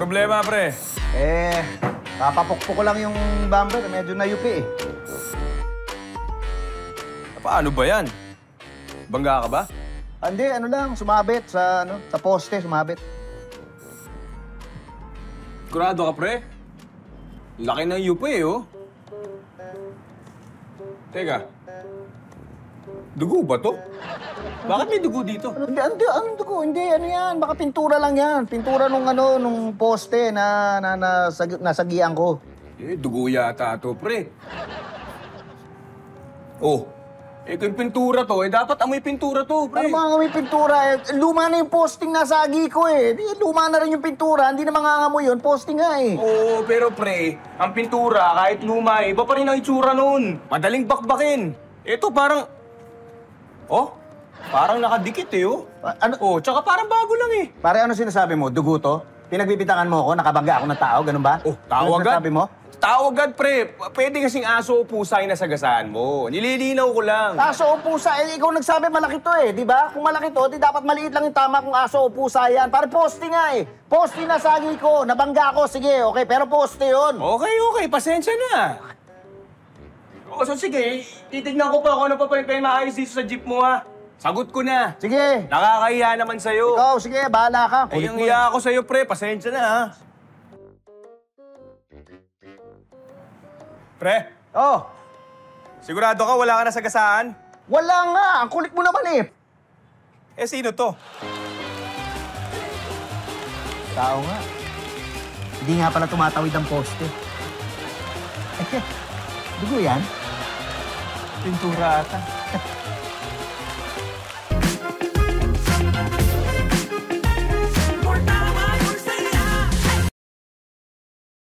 problema, pre? Papapukpok ko lang yung bumper. Medyo nayupi eh. Paano ba yan? Bangga ka ba? Hindi, ano lang, sumabit sa poste, sumabit. Kurado ka, pre? Laki ng yupa eh, oh. Teka. Dugo ba to? Bakit may dugo dito? Anong dugo? Hindi, ano yan, baka pintura lang yan. Pintura nung poste na nasagian ko. Dugo yata to, pre. Oh, kung pintura to, dapat amoy pintura to, pre. Ano mga amoy pintura? Luma na yung posting nasagi ko eh. Luma na rin yung pintura, hindi na mangangamoy yun. Posting nga eh. Oo, pero pre, ang pintura, kahit luma iba pa rin ang itsura nun. Madaling bakbakin. Ito parang... Oh, parang nakadikit eh, oh. Oh, tsaka parang bago lang eh. Pare, ano sinasabi mo? Dugo to? Pinagbibitangan mo ako, nakabangga ako ng tao, ganun ba? Oh, tao ano agad? sinasabi mo? Tao agad, pre. Pwede kasing aso o pusa yung nasagasaan mo. Nililinaw ko lang. Aso o pusa, ikaw nagsabi malaki to eh, di ba? Kung malaki to, di dapat maliit lang yung tama kung aso o pusa yan. Pare, poste nga eh. Poste na sagi ko, nabangga ko, sige, okay, pero poste yun. Okay, pasensya na. O, so sige, titignan ko pa kung ano pa yung maayos dito sa jeep mo, ha. Sagot ko na. Sige. Nakakahiya naman sa'yo. Ikaw, sige, bahala ka. Ay, ang hiya ako sa'yo, pre. Pasensya na, ha. Pre, Oh, sigurado ka wala ka nasagasaan? wala nga. Ang kulit mo naman eh. Sino to? Tao nga. Hindi nga pala tumatawid ang poste. Dugo yan? Pintura ata.